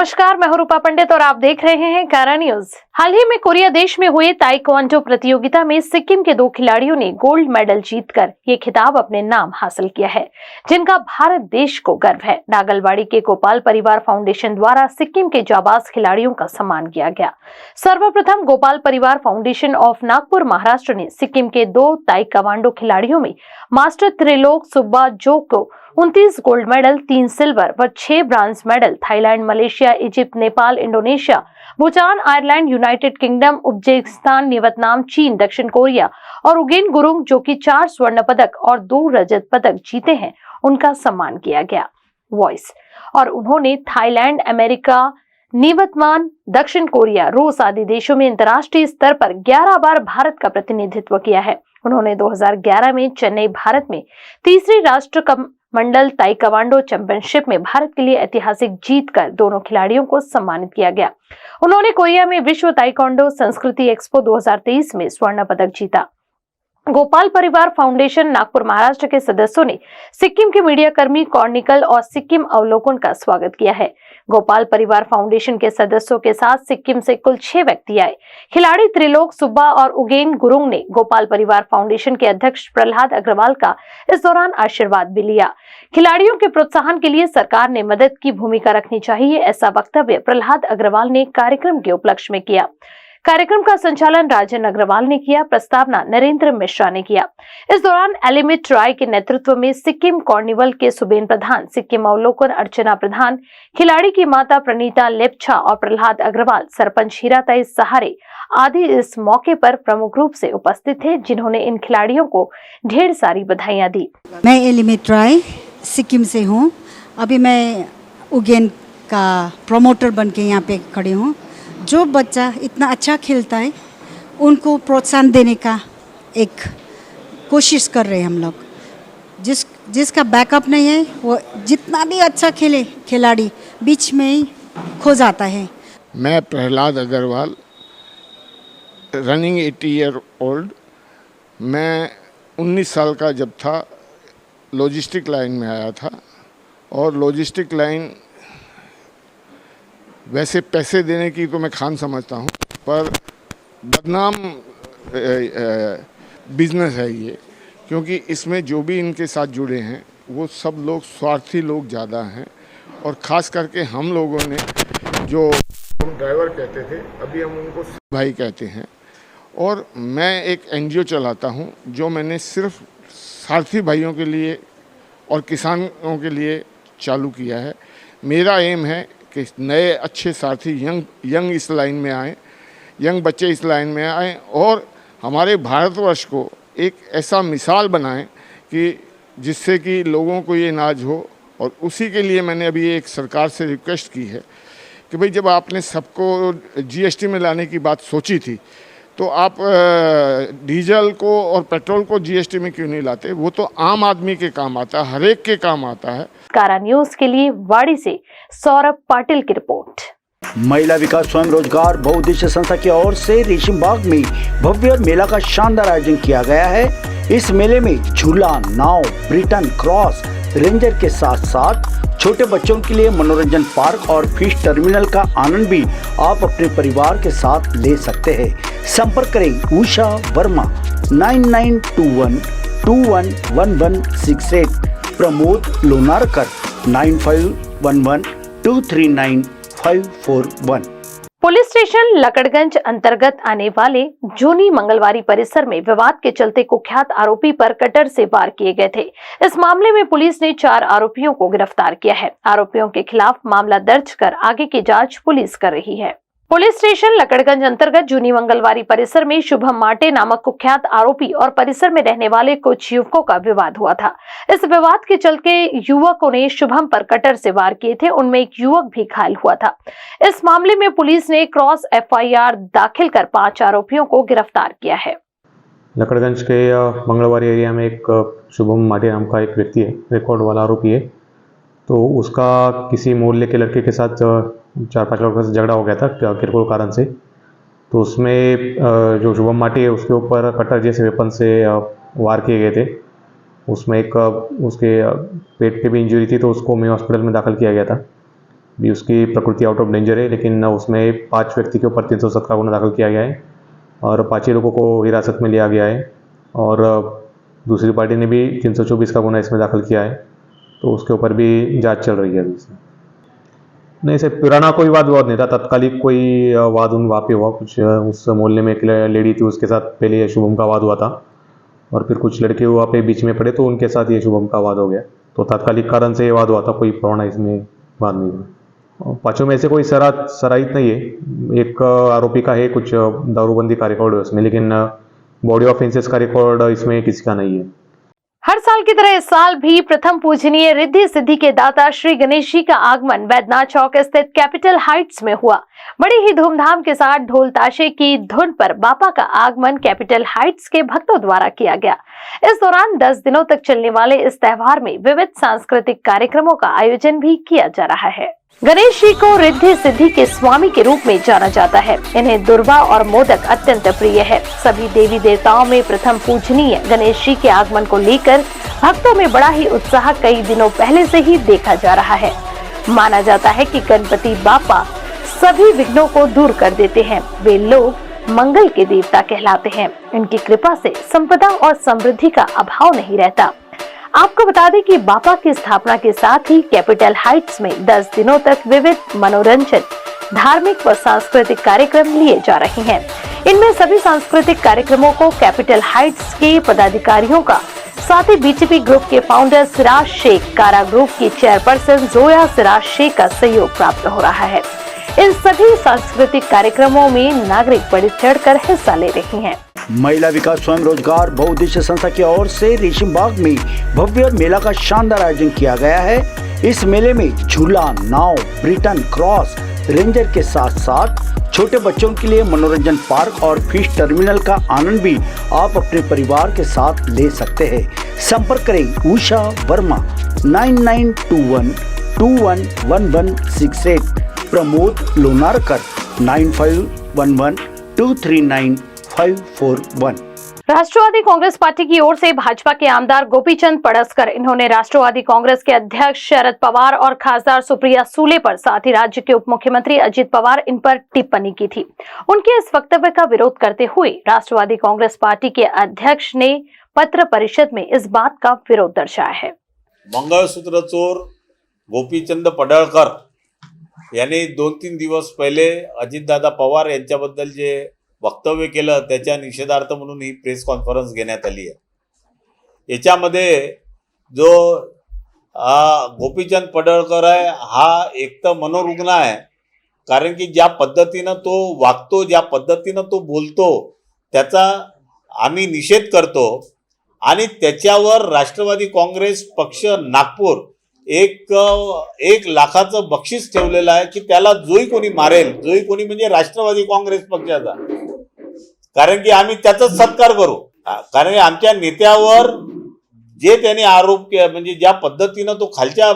नमस्कार, मैं हूं रूपा पंडित और आप देख रहे हैं कारा न्यूज। हाल ही में कोरिया देश में हुए ताइक्वांडो प्रतियोगिता में सिक्किम के 2 खिलाड़ियों ने गोल्ड मेडल जीतकर ये खिताब अपने नाम हासिल किया है, जिनका भारत देश को गर्व है। नागलबाड़ी के गोपाल परिवार फाउंडेशन द्वारा सिक्किम के जाबाज खिलाड़ियों का सम्मान किया गया। सर्वप्रथम गोपाल परिवार फाउंडेशन ऑफ नागपुर महाराष्ट्र ने सिक्किम के 2 ताइक्वांडो खिलाड़ियों में मास्टर त्रिलोक सुब्बा जो को 29 गोल्ड मेडल, 3 सिल्वर व 6 bronze medal Thailand, Malaysia, Egypt, Nepal, Indonesia, Bhutan, Ireland, United kingdom, Uzbekistan, Vietnam, चीन, दक्षिण कोरिया और उगेन गुरुंग जो कि 4 स्वर्ण पदक और 2 रजत पदक जीते हैं, उनका सम्मान किया गया। वॉइस और उन्होंने थाईलैंड, अमेरिका, निवर्तमान, दक्षिण कोरिया, रूस आदि देशों में अंतर्राष्ट्रीय स्तर पर 11 बार भारत का प्रतिनिधित्व किया है। उन्होंने 2011 में चेन्नई, भारत में तीसरी राष्ट्र मंडल ताइक्वांडो चैंपियनशिप में भारत के लिए ऐतिहासिक जीत कर दोनों खिलाड़ियों को सम्मानित किया गया। उन्होंने कोरिया में विश्व ताइक्वांडो संस्कृति एक्सपो 2023 में स्वर्ण पदक जीता। गोपाल परिवार फाउंडेशन नागपुर महाराष्ट्र के सदस्यों ने सिक्किम के मीडिया कर्मी कॉर्निकल और सिक्किम अवलोकन का स्वागत किया है। गोपाल परिवार फाउंडेशन के सदस्यों के साथ सिक्किम से कुल 6 व्यक्ति आए। खिलाड़ी त्रिलोक सुब्बा और उगेन गुरुंग ने गोपाल परिवार फाउंडेशन के अध्यक्ष प्रहलाद अग्रवाल का इस दौरान आशीर्वाद भी लिया। खिलाड़ियों के प्रोत्साहन के लिए सरकार ने मदद की भूमिका रखनी चाहिए, ऐसा वक्तव्य प्रहलाद अग्रवाल ने कार्यक्रम के उपलक्ष्य में किया। कार्यक्रम का संचालन राजन अग्रवाल ने किया, प्रस्तावना नरेंद्र मिश्रा ने किया। इस दौरान एलिमिट राय के नेतृत्व में सिक्किम कॉर्निवल के सुबेन प्रधान, सिक्किम अवलोकन अर्चना प्रधान, खिलाड़ी की माता प्रणीता लेप्चा और प्रहलाद अग्रवाल, सरपंच हीराताई सहारे आदि इस मौके पर प्रमुख रूप से उपस्थित थे, जिन्होंने इन खिलाड़ियों को ढेर सारी बधाइयां दी। मैं एलिमिट राय सिक्किम से हूँ। अभी मैं उगेन का प्रमोटर बन के यहाँ पे खड़ी हूँ। जो बच्चा इतना अच्छा खेलता है उनको प्रोत्साहन देने का एक कोशिश कर रहे हैं हम लोग। जिसका बैकअप नहीं है वो जितना भी अच्छा खेले खिलाड़ी बीच में ही खो जाता है। मैं Prahlad Agarwal, running 80 year old. मैं 19 साल का जब था लॉजिस्टिक लाइन में आया था, और लॉजिस्टिक लाइन वैसे पैसे देने की तो मैं खान समझता हूँ, पर बदनाम बिजनेस है ये, क्योंकि इसमें जो भी इनके साथ जुड़े हैं वो सब लोग स्वार्थी लोग ज़्यादा हैं। और ख़ास करके हम लोगों ने जो हम ड्राइवर कहते थे, अभी हम उनको भाई कहते हैं। और मैं एक एनजीओ चलाता हूँ जो मैंने सिर्फ सारथी भाइयों के लिए और किसानों के लिए चालू किया है। मेरा एम है कि नए अच्छे साथी यंग इस लाइन में आएँ, यंग बच्चे इस लाइन में आएँ और हमारे भारतवर्ष को एक ऐसा मिसाल बनाएं कि जिससे कि लोगों को ये नाज हो। और उसी के लिए मैंने अभी एक सरकार से रिक्वेस्ट की है कि भाई, जब आपने सबको जीएसटी में लाने की बात सोची थी, तो आप डीजल को और पेट्रोल को जीएसटी में क्यों नहीं लाते? वो तो आम आदमी के काम आता है, हर एक के काम आता है। कारा न्यूज के लिए वाड़ी से सौरभ पाटिल की रिपोर्ट। महिला विकास स्वयं रोजगार बहुउद्देश्य संस्था की ओर से रेशम बाग में भव्य मेला का शानदार आयोजन किया गया है। इस मेले में झूला, नाव, ब्रिटन क्रॉस, रेंजर के साथ साथ छोटे बच्चों के लिए मनोरंजन पार्क और फिश टर्मिनल का आनंद भी आप अपने परिवार के साथ ले सकते हैं। संपर्क करें उषा वर्मा 9921 211168, प्रमोद लोनारकर 9511 239 541। पुलिस स्टेशन लकड़गंज अंतर्गत आने वाले जूनी मंगलवारी परिसर में विवाद के चलते कुख्यात आरोपी पर कटर से वार किए गए थे। इस मामले में पुलिस ने 4 आरोपियों को गिरफ्तार किया है। आरोपियों के खिलाफ मामला दर्ज कर आगे की जांच पुलिस कर रही है। पुलिस स्टेशन लकड़गंज अंतर्गत जूनी मंगलवारी परिसर में शुभम माटे नामक कुख्यात आरोपी और परिसर में रहने वाले कुछ युवकों का विवाद हुआ था। इस विवाद के चलते युवकों ने शुभम पर कटर से वार किए थे। उनमें एक युवक भी घायल हुआ था। इस मामले में पुलिस ने क्रॉस एफआईआर दाखिल कर 5 आरोपियों को गिरफ्तार किया है। लकड़गंज के मंगलवारी एरिया में एक शुभम माटे नाम का एक व्यक्ति है, रिकॉर्ड वाला आरोपी है। तो उसका किसी मोहल्ले के लड़के के साथ 4-5 लड़कों से झगड़ा हो गया था किरकोल कारण से। तो उसमें जो शुभम माटी है उसके ऊपर कटर जैसे वेपन से वार किए गए थे। उसमें एक उसके पेट पे भी इंजरी थी, तो उसको मैं हॉस्पिटल में दाखिल किया गया था। भी उसकी प्रकृति आउट ऑफ डेंजर है, लेकिन उसमें 5 व्यक्ति के ऊपर 317 गुना दाखिल किया गया है और 5 ही लोगों को हिरासत में लिया गया है और दूसरी पार्टी ने भी 324 का गुना इसमें दाखिल किया है, तो उसके ऊपर भी जांच चल रही है अभी से। नहीं सर, पुराना कोई वाद नहीं था, तत्कालिक कोई वाद वहाँ पे हुआ कुछ। उस मोहल्ले में एक लेडी थी, उसके साथ पहले शुभम का वाद हुआ था और फिर कुछ लड़के वहाँ पे बीच में पड़े तो उनके साथ ये शुभम का वाद हो गया, तो तात्कालिक कारण से ये वाद हुआ था, कोई पुराना इसमें वाद नहीं हुआ। पाँचों में से कोई सराहित नहीं है, एक आरोपी का है कुछ दारूबंदी का रिकॉर्ड है उसमें, लेकिन बॉडी ऑफेंसेस का रिकॉर्ड इसमें किसी का नहीं है। हर साल की तरह इस साल भी प्रथम पूजनीय रिद्धि सिद्धि के दाता श्री गणेश जी का आगमन वैद्यनाथ चौक स्थित कैपिटल हाइट्स में हुआ। बड़ी ही धूमधाम के साथ ढोल ताशे की धुन पर बापा का आगमन कैपिटल हाइट्स के भक्तों द्वारा किया गया। इस दौरान 10 दिनों तक चलने वाले इस त्योहार में विविध सांस्कृतिक कार्यक्रमों का आयोजन भी किया जा रहा है। गणेश जी को रिद्धि सिद्धि के स्वामी के रूप में जाना जाता है। इन्हें दुर्वा और मोदक अत्यंत प्रिय है। सभी देवी देवताओं में प्रथम पूजनीय गणेश जी के आगमन को लेकर भक्तों में बड़ा ही उत्साह कई दिनों पहले से ही देखा जा रहा है। माना जाता है कि गणपति बापा सभी विघ्नों को दूर कर देते हैं। वे लोग मंगल के देवता कहलाते हैं। इनकी कृपा से संपदा और समृद्धि का अभाव नहीं रहता। आपको बता दें कि बापा की स्थापना के साथ ही कैपिटल हाइट्स में 10 दिनों तक विविध मनोरंजन, धार्मिक व सांस्कृतिक कार्यक्रम लिए जा रहे हैं। इनमें सभी सांस्कृतिक कार्यक्रमों को कैपिटल हाइट्स के पदाधिकारियों का, साथ ही बीजेपी ग्रुप के फाउंडर सिराज शेख, कारा ग्रुप की चेयरपर्सन जोया सिराज शेख का सहयोग प्राप्त हो रहा है। इन सभी सांस्कृतिक कार्यक्रमों में नागरिक बढ़ चढ़कर हिस्सा ले रहे हैं। महिला विकास स्वयं रोजगार बहुउद्देश्य संस्था की ओर से रेशम बाग में भव्य मेला का शानदार आयोजन किया गया है। इस मेले में झूला, नाव, ब्रिटन क्रॉस, रेंजर के साथ साथ छोटे बच्चों के लिए मनोरंजन पार्क और फिश टर्मिनल का आनंद भी आप अपने परिवार के साथ ले सकते हैं। संपर्क करें उषा वर्मा 9921 211168, प्रमोद लोनारकर 9511 239 541। राष्ट्रवादी कांग्रेस पार्टी की ओर से भाजपा के आमदार गोपीचंद पडसकर, इन्होंने राष्ट्रवादी कांग्रेस के अध्यक्ष शरद पवार और खासदार सुप्रिया सूले पर, साथ ही राज्य के उप मुख्यमंत्री अजित पवार इन पर टिप्पणी की थी। उनके इस वक्तव्य का विरोध करते हुए राष्ट्रवादी कांग्रेस पार्टी के अध्यक्ष ने पत्र परिषद में इस बात का विरोध दर्शाया है। मंगळसूत्र चोर गोपीचंद पडळकर यांनी 2-3 दिवस पहिले अजितदादा पवार यांच्याबद्दल जे वक्तव्य केलं त्याच्या निषेधार्थ म्हणून ही प्रेस कॉन्फरन्स घेण्यात आली आहे। याच्यामध्ये जो गोपीचंद पडळकर आहे हा एक तर मनोरुग्ण आहे, कारण की ज्या पद्धतीनं तो वागतो, ज्या पद्धतीनं तो बोलतो त्याचा आम्ही निषेध करतो आणि त्याच्यावर राष्ट्रवादी काँग्रेस पक्ष नागपूर एक लाखाचं बक्षीस ठेवलेलं आहे की त्याला जोही कोणी मारेल, जोही कोणी म्हणजे राष्ट्रवादी काँग्रेस पक्षाचा, कारण की आम्ही त्याचाच सत्कार करू। कारण आमच्या नेत्यावर जे त्यांनी आरोप म्हणजे ज्या पद्धतीनं तो खालच्या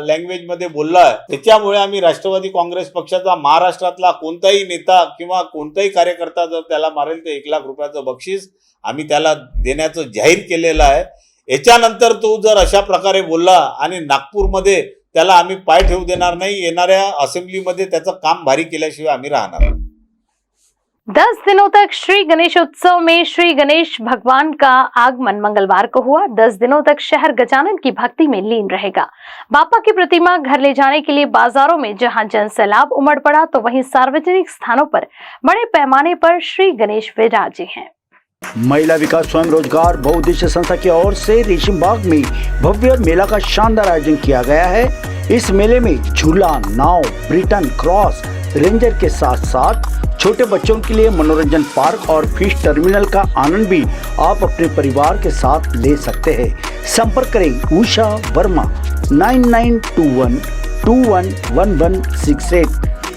लँग्वेज मध्ये बोलला त्याच्यामुळे आम्ही राष्ट्रवादी काँग्रेस पक्षाचा महाराष्ट्रातला कोणताही नेता किंवा कोणताही कार्यकर्ता जर त्याला मारेल तर 1 लाख रुपयाचं बक्षीस आम्ही त्याला देण्याचं जाहीर केलेलं आहे। याच्यानंतर तो जर अशा प्रकारे बोलला आणि नागपूरमध्ये त्याला आम्ही पाय ठेवू देणार नाही, येणाऱ्या असेंब्लीमध्ये त्याचं काम भारी केल्याशिवाय आम्ही राहणार नाही। 10 दिनों तक श्री गणेश उत्सव में श्री गणेश भगवान का आगमन मंगलवार को हुआ। 10 दिनों तक शहर गजानन की भक्ति में लीन रहेगा। बापा की प्रतिमा घर ले जाने के लिए बाजारों में जहां जन सैलाब उमड़ पड़ा, तो वहीं सार्वजनिक स्थानों पर बड़े पैमाने पर श्री गणेश विराजे हैं। महिला विकास स्वयं रोजगार बहुउद्देश्य संस्था की ओर से रेशम बाग में भव्य मेला का शानदार आयोजन किया गया है। इस मेले में झूला, नाव, ब्रिटन क्रॉस, रेंजर के साथ साथ छोटे बच्चों के लिए मनोरंजन पार्क और फिश टर्मिनल का आनंद भी आप अपने परिवार के साथ ले सकते हैं। संपर्क करें उषा वर्मा 9921 211168,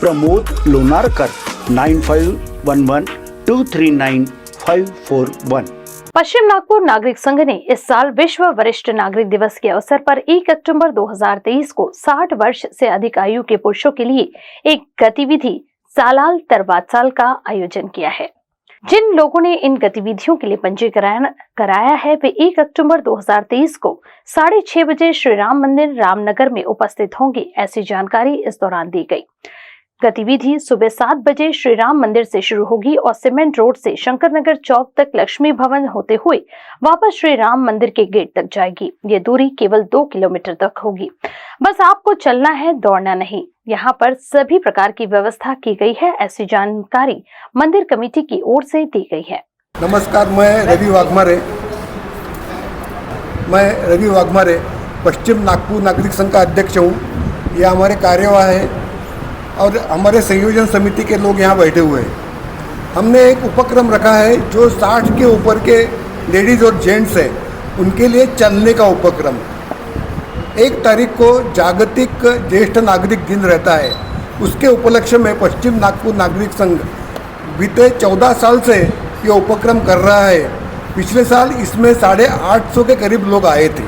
प्रमोद लोनारकर 9511 239 541। पश्चिम नागपुर नागरिक संघ ने इस साल विश्व वरिष्ठ नागरिक दिवस के अवसर पर 1 अक्टूबर 2023 को 60 वर्ष से अधिक आयु के पुरुषों के लिए एक गतिविधि सालाल तरवाचाल का आयोजन किया है। जिन लोगों ने इन गतिविधियों के लिए पंजीकरण कराया है वे 1 अक्टूबर 2023 को 6:30 बजे श्री राम मंदिर रामनगर में उपस्थित होंगे, ऐसी जानकारी इस दौरान दी गई। गतिविधि सुबह 7 बजे श्री राम मंदिर से शुरू होगी और सीमेंट रोड से शंकर नगर चौक तक लक्ष्मी भवन होते हुए वापस श्री राम मंदिर के गेट तक जाएगी। ये दूरी केवल 2 किलोमीटर तक होगी। बस आपको चलना है, दौड़ना नहीं। यहाँ पर सभी प्रकार की व्यवस्था की गई है, ऐसी जानकारी मंदिर कमेटी की ओर से दी गई है। नमस्कार, मैं रवि वाघमारे पश्चिम नागपुर नागरिक संघ का अध्यक्ष हूँ। ये हमारे कार्यवाह है और हमारे संयोजन समिति के लोग यहाँ बैठे हुए हैं। हमने एक उपक्रम रखा है जो 60 के ऊपर के लेडीज़ और जेंट्स हैं उनके लिए चलने का उपक्रम। 1 तारीख को जागतिक ज्येष्ठ नागरिक दिन रहता है। उसके उपलक्ष्य में पश्चिम नागपुर नागरिक संघ बीते 14 साल से ये उपक्रम कर रहा है। पिछले साल इसमें 850 के करीब लोग आए थे।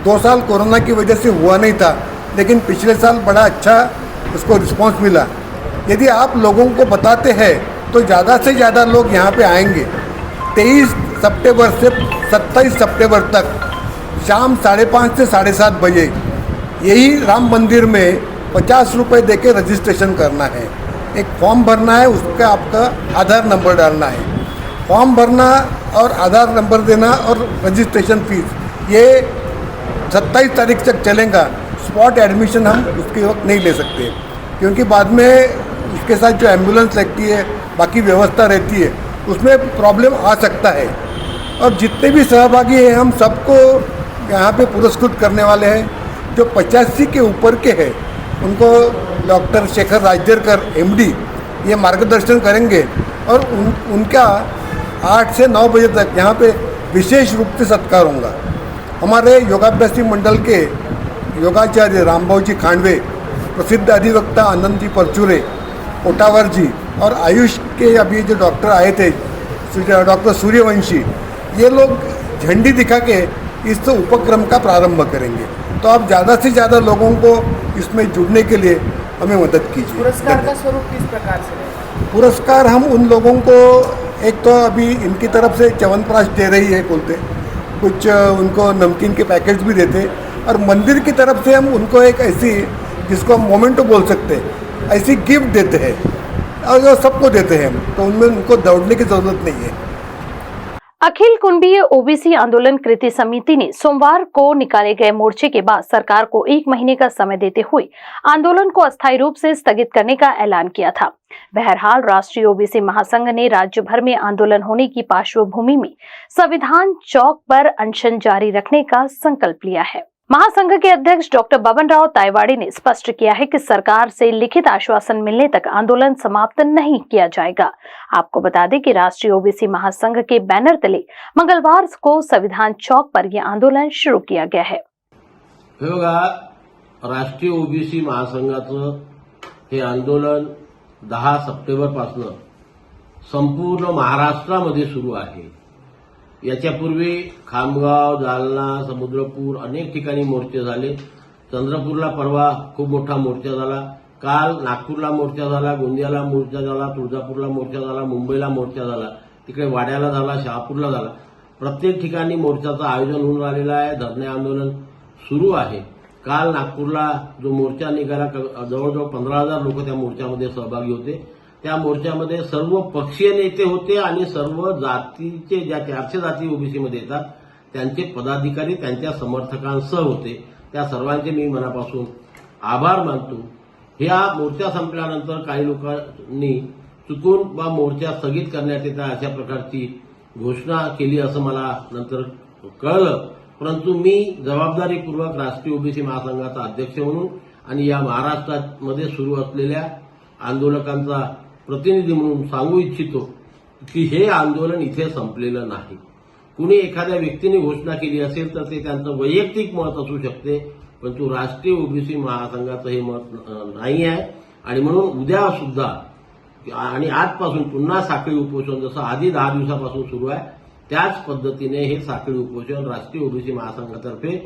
2 साल कोरोना की वजह से हुआ नहीं था, लेकिन पिछले साल बड़ा अच्छा उसको रिस्पांस मिला। यदि आप लोगों को बताते हैं तो ज़्यादा से ज़्यादा लोग यहाँ पे आएंगे। 23 सितंबर से 27 सितंबर तक शाम 5:30 से 7:30 बजे यही राम मंदिर में 50 रुपये दे के रजिस्ट्रेशन करना है। एक फॉर्म भरना है, उसका आपका आधार नंबर डालना है। फॉर्म भरना और आधार नंबर देना और रजिस्ट्रेशन फीस ये 27 तारीख तक चलेगा। स्पॉट एडमिशन हम उसके वक्त नहीं ले सकते, क्योंकि बाद में इसके साथ जो एम्बुलेंस लगती है, बाकी व्यवस्था रहती है, उसमें प्रॉब्लम आ सकता है। और जितने भी सहभागी हैं हम सबको यहाँ पे पुरस्कृत करने वाले हैं। जो 85 के ऊपर के हैं उनको डॉक्टर शेखर राजदेरकर MD ये मार्गदर्शन करेंगे और उनका 8 से 9 बजे तक यहाँ पे विशेष रूप से सत्कार होगा। हमारे योगाभ्यासी मंडल के योगाचार्य रामभाऊ जी खांडवे, प्रसिद्ध अधिवक्ता आनंद जी परचुरे, ओटावर जी और आयुष के अभी जो डॉक्टर आए थे डॉक्टर सूर्यवंशी, ये लोग झंडी दिखा के इस उपक्रम का प्रारंभ करेंगे। तो आप ज़्यादा से ज़्यादा लोगों को इसमें जुड़ने के लिए हमें मदद कीजिए। पुरस्कार का स्वरूप किस प्रकार से रहेगा? पुरस्कार हम उन लोगों को एक तो अभी इनकी तरफ से च्यवनप्राश दे रही है बोलते, कुछ उनको नमकीन के पैकेट्स भी देते, और मंदिर की तरफ से हम उनको एक ऐसी, जिसको हम मोमेंटो बोल सकते हैं, ऐसी गिफ्ट देते हैं और जो सबको देते हैं, तो उनमें उनको दौड़ने की ज़रूरत नहीं है। अखिल कुंडीय ओबीसी आंदोलन कृति समिति ने सोमवार को निकाले गए मोर्चे के बाद सरकार को 1 महीने का समय देते हुए आंदोलन को अस्थायी रूप से स्थगित करने का ऐलान किया था। बहरहाल राष्ट्रीय ओबीसी महासंघ ने राज्य भर में आंदोलन होने की पार्श्वभूमि में संविधान चौक पर अनशन जारी रखने का संकल्प लिया है। महासंघ के अध्यक्ष डॉक्टर बबन राव तायवाड़े ने स्पष्ट किया है कि सरकार से लिखित आश्वासन मिलने तक आंदोलन समाप्त नहीं किया जाएगा। आपको बता दें कि राष्ट्रीय ओबीसी महासंघ के बैनर तले मंगलवार को संविधान चौक पर यह आंदोलन शुरू किया गया है। हे बघा, राष्ट्रीय ओबीसी महासंघाचं हे आंदोलन 10 सप्टेंबरपासून संपूर्ण महाराष्ट्रामध्ये सुरू आहे। याच्यापूर्वी खामगाव, जालना, समुद्रपूर अनेक ठिकाणी मोर्चे झाले। चंद्रपूरला परवा खूप मोठा मोर्चा झाला। काल नागपूरला मोर्चा झाला, गोंदियाला मोर्चा झाला, तुळजापूरला मोर्चा झाला, मुंबईला मोर्चा झाला, तिकडे वाड्याला झाला, शहापूरला झाला। प्रत्येक ठिकाणी मोर्चाचं आयोजन होऊन राहिलेलं आहे। धरणे आंदोलन सुरू आहे। काल नागपूरला जो मोर्चा निघाला, जवळजवळ 15,000 लोक त्या मोर्चामध्ये सहभागी होते। त्या मोर्चामध्ये सर्व पक्षीय नेते होते आणि सर्व जातीचे, ज्या 400 जाती ओबीसीमध्ये येतात त्यांचे पदाधिकारी त्यांच्या समर्थकांसह होते। त्या सर्वांचे मी मनापासून आभार मानतो। या मोर्चा संपल्यानंतर काही लोकांनी चुकून बा मोर्चा स्थगित करण्यात येता अशा प्रकारची घोषणा केली असं मला नंतर कळलं, परंतु मी जबाबदारीपूर्वक राष्ट्रीय ओबीसी महासंघाचा अध्यक्ष म्हणून आणि या महाराष्ट्रामध्ये सुरू असलेल्या आंदोलकांचा प्रतिनिधी म्हणून सांगू इच्छितो की हे आंदोलन इथे संपलेलं नाही। कुणी एखाद्या व्यक्तीने घोषणा केली असेल तर ते त्यांचं वैयक्तिक मत असू शकते, परंतु राष्ट्रीय ओबीसी महासंघाचं हे मत नाही आहे। आणि म्हणून उद्या सुद्धा आणि आजपासून पुन्हा साखळी उपोषण जसं आधी 10 दिवसापासून सुरू आहे त्याच पद्धतीने हे साखळी उपोषण राष्ट्रीय ओबीसी महासंघातर्फे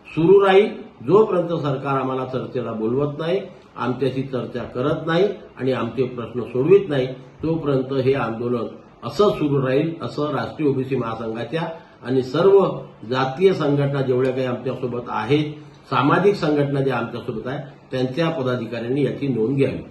सुरू राहील, जोपर्यंत सरकार आम्हाला चर्चेला बोलवत नाही, आमच्याशी चर्चा करत नाही आणि आमचे प्रश्न सोडवित नाही, तोपर्यंत हे आंदोलन असं सुरू राहील असं राष्ट्रीय ओबीसी महासंघाच्या आणि सर्व जातीय संघटना जेवढ्या काही आमच्यासोबत आहेत, सामाजिक संघटना ज्या आमच्यासोबत आहेत, त्यांच्या पदाधिकाऱ्यांनी याची नोंद घ्यावी।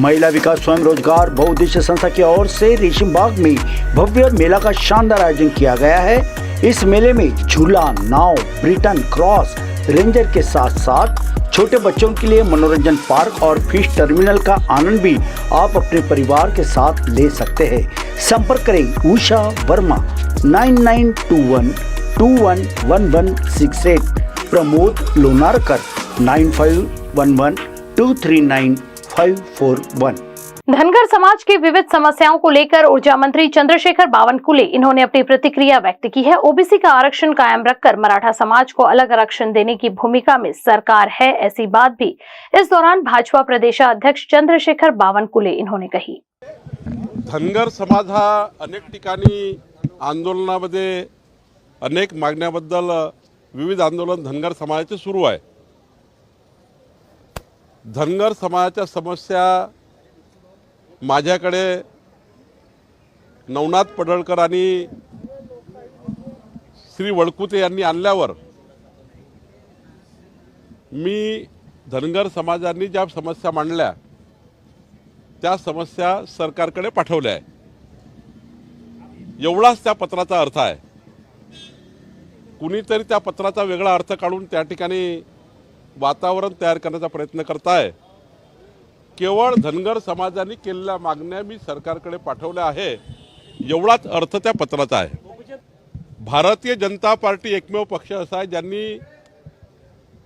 महिला विकास स्वयं रोजगार बहुउद्देश्य संस्था की ओर से रेशम बाग में भव्य मेला का शानदार आयोजन किया गया है। इस मेले में झूला, नाव, ब्रिटन क्रॉस, रेंजर के साथ साथ छोटे बच्चों के लिए मनोरंजन पार्क और फिश टर्मिनल का आनंद भी आप अपने परिवार के साथ ले सकते हैं। संपर्क करें उषा वर्मा 9921 211168, प्रमोद लोनारकर 9511 239 541। धनगर समाज की विविध समस्याओं को लेकर ऊर्जा मंत्री चंद्रशेखर बावनकुले इन्होंने अपनी प्रतिक्रिया व्यक्त की है। ओबीसी का आरक्षण कायम रखकर मराठा समाज को अलग आरक्षण देने की भूमिका में सरकार है, ऐसी बात भी इस दौरान भाजपा प्रदेशाध्यक्ष चंद्रशेखर बावनकुले इन्होंने कही। धनगर समाज हा अनेक ठिकाणी आंदोलनामध्ये अनेक मागण्याबद्दल विविध आंदोलन धनगर समाजाचे सुरू आहे। धनगर समाजाच्या समस्या माझ्याकडे नवनाथ पडळकर आणि श्री वळकुते यांनी आणल्यावर मी धनगर समाजांनी ज्या समस्या मांडल्या त्या समस्या सरकारकडे पाठवल्या आहे, एवढाच त्या पत्राचा अर्थ आहे। कुणीतरी त्या पत्राचा वेगळा अर्थ काढून त्या ठिकाणी वातावरण तयार करण्याचा प्रयत्न करताय। केवळ धनगर समाजाने केलेल्या मागण्या मी सरकारकडे पाठवल्या आहे, एवढाच अर्थ त्या पत्राचा आहे। भारतीय जनता पार्टी एकमेव पक्ष असा आहे ज्यांनी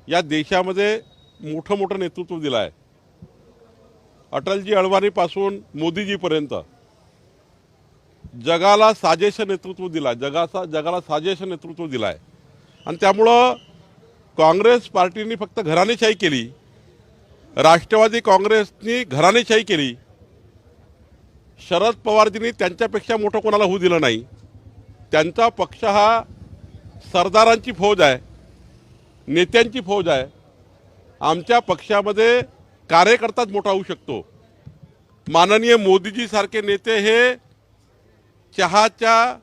या देशामध्ये मोठं नेतृत्व दिलं आहे। अटलजी अडवाणीपासून मोदीजीपर्यंत जगाला साजेसं नेतृत्व दिला, जगाला साजेसं नेतृत्व दिलं आहे। आणि त्यामुळं काँग्रेस पार्टीने फक्त घराणेशाही केली, राष्ट्रवादी काँग्रेसनी घराणेशाही केली, शरद पवारजींनी त्यांच्यापेक्षा मोठं कोणाला होऊ दिलं नाही। त्यांचा पक्ष हा सरदारांची फौज आहे, नेत्यांची फौज आहे। आमच्या पक्षामध्ये कार्यकर्ताच मोठा होऊ शकतो। माननीय मोदीजी सारखे नेते हे चहाच्या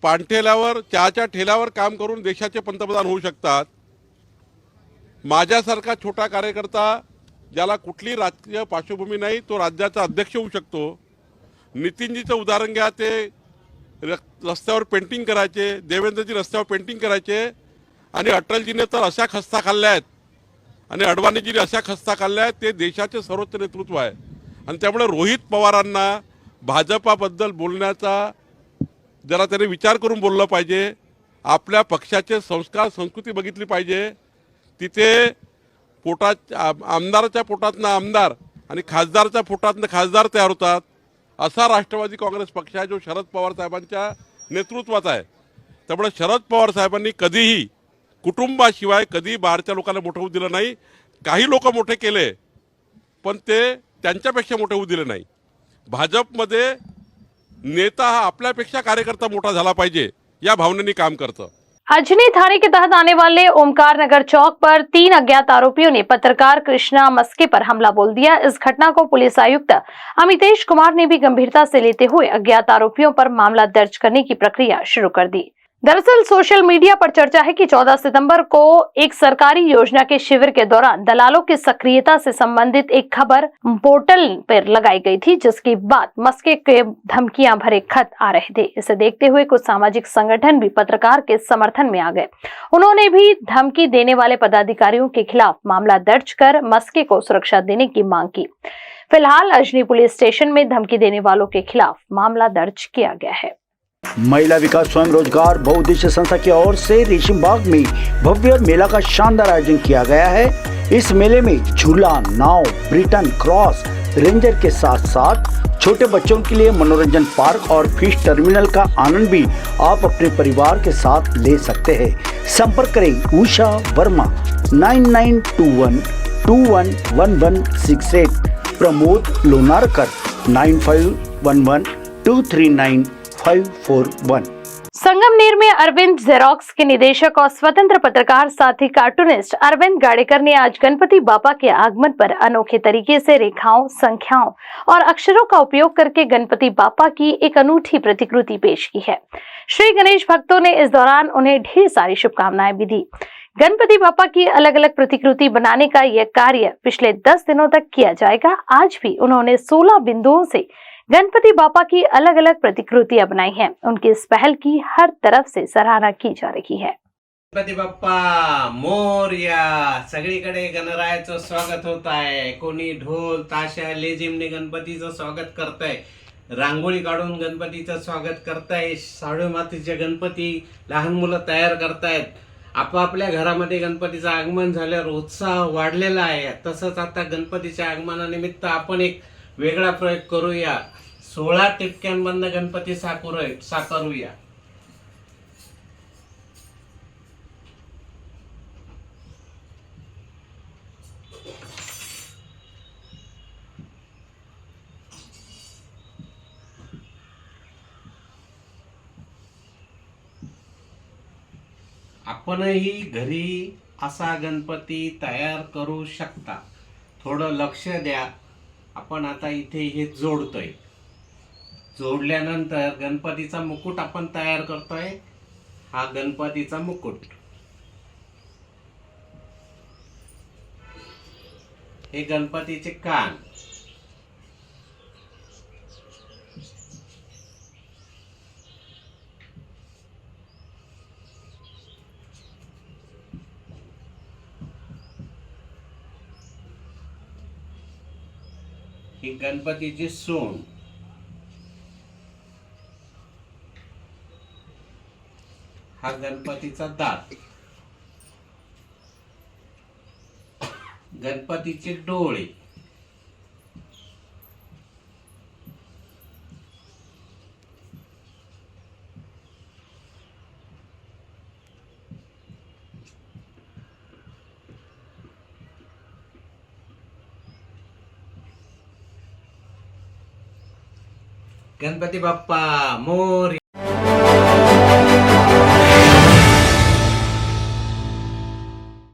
पाणठेल्यावर, चहाच्या ठेल्यावर काम करून देशाचे पंतप्रधान होऊ शकतात। माझ्यासारखा छोटा कार्यकर्ता ज्याला कुठली राजकीय पार्श्वभूमी नाही, तो राज्याचा अध्यक्ष होऊ शकतो। नितीनजीचं उदाहरण घ्या, ते रस्त्यावर पेंटिंग करायचे, देवेंद्रजी रस्त्यावर पेंटिंग करायचे, आणि अटलजीने तर अशा खस्ता खाल्ल्या आहेत आणि अडवाणीजीने अशा खस्ता खाल्ल्या आहेत, ते देशाचे सर्वोच्च नेतृत्व आहे। आणि त्यामुळे रोहित पवारांना भाजपाबद्दल बोलण्याचा जरा त्याने विचार करून बोललं पाहिजे। आपल्या पक्षाचे संस्कार संस्कृती बघितली पाहिजे। तिथे आमदाराच्या पोटातनं आमदार आणि खासदारच्या पोटातनं खासदार तयार होतात, असा राष्ट्रवादी काँग्रेस पक्ष आहे जो शरद पवार साहेबांच्या नेतृत्वात आहे। त्यामुळे शरद पवार साहेबांनी कधीही कुटुंबाशिवाय कधी बाहेरच्या लोकांना मोठं होऊ दिलं नाही। काही लोक मोठे केले पण ते त्यांच्यापेक्षा मोठे होऊ दिले नाही। भाजपमध्ये नेता हा आपल्यापेक्षा कार्यकर्ता मोठा झाला पाहिजे या भावनेने काम करतं। अजनी थाने के तहत आने वाले ओमकार नगर चौक पर 3 अज्ञात आरोपियों ने पत्रकार कृष्णा मस्के पर हमला बोल दिया। इस घटना को पुलिस आयुक्त अमितेश कुमार ने भी गंभीरता से लेते हुए अज्ञात आरोपियों पर मामला दर्ज करने की प्रक्रिया शुरू कर दी। दरअसल सोशल मीडिया पर चर्चा है कि 14 सितंबर को एक सरकारी योजना के शिविर के दौरान दलालों की सक्रियता से संबंधित एक खबर पोर्टल पर लगाई गई थी, जिसके बाद मस्के के धमकियां भरे खत आ रहे थे। इसे देखते हुए कुछ सामाजिक संगठन भी पत्रकार के समर्थन में आ गए। उन्होंने भी धमकी देने वाले पदाधिकारियों के खिलाफ मामला दर्ज कर मस्के को सुरक्षा देने की मांग की। फिलहाल अजनी पुलिस स्टेशन में धमकी देने वालों के खिलाफ मामला दर्ज किया गया है। महिला विकास स्वयं रोजगार बहुउद्देश्य संस्था की ओर से रेशम बाग में भव्य मेला का शानदार आयोजन किया गया है। इस मेले में झूला, नाव, ब्रिटन क्रॉस, रेंजर के साथ साथ छोटे बच्चों के लिए मनोरंजन पार्क और फिश टर्मिनल का आनंद भी आप अपने परिवार के साथ ले सकते हैं। संपर्क करें उषा वर्मा 9921 211168, प्रमोद लोनारकर 9511 239 541। संगमनेर में अरविंद जेरोक्स के निदेशक और स्वतंत्र पत्रकार साथ ही कार्टूनिस्ट अरविंद गाड़ेकर ने आज गणपति बापा के आगमन पर अनोखे तरीके से रेखाओं, संख्याओं और अक्षरों का उपयोग करके गणपति बापा की एक अनूठी प्रतिकृति पेश की है। श्री गणेश भक्तों ने इस दौरान उन्हें ढेर सारी शुभकामनाएं भी दी। गणपति बापा की अलग अलग प्रतिकृति बनाने का यह कार्य पिछले 10 दिनों तक किया जाएगा। आज भी उन्होंने 16 बिंदुओं से गणपति बापा की अलग अलग प्रतिकृतियां बनाई हैं। उनकी इस पहल की हर तरफ से सराहना की जा रही है। गणपती बाप्पा मोरया, सगळीकडे गणरायाचं स्वागत होत आहे। कोणी ढोल ताशा लेझिमने गणपतीचं स्वागत करताय, रांगोळी काढून गणपतीचं स्वागत करताय, साडू मातीचे गणपती लहान मुलं तयार करतायत। आपापल्या घरामध्ये गणपतीचं आगमन झाल्यावर उत्साह वाढलेला आहे। तसंच आता गणपतीच्या आगमनानिमित्त आपण एक वेगळा प्रयोग करूया। 16 टिपक्यांमधनं गणपती साकारूया। आपणही घरी असा गणपती तयार करू शकता। थोडं लक्ष द्या। आपण आता इथे हे जोडतोय। जोडल्यानंतर गणपतीचा मुकुट आपण तयार करतोय। हा गणपतीचा मुकुट, हे गणपतीचे कान, ही गणपतीची सूंड, हा गणपतीचा दात, गणपतीचे डोळे, गणपती बाप्पा मोरया।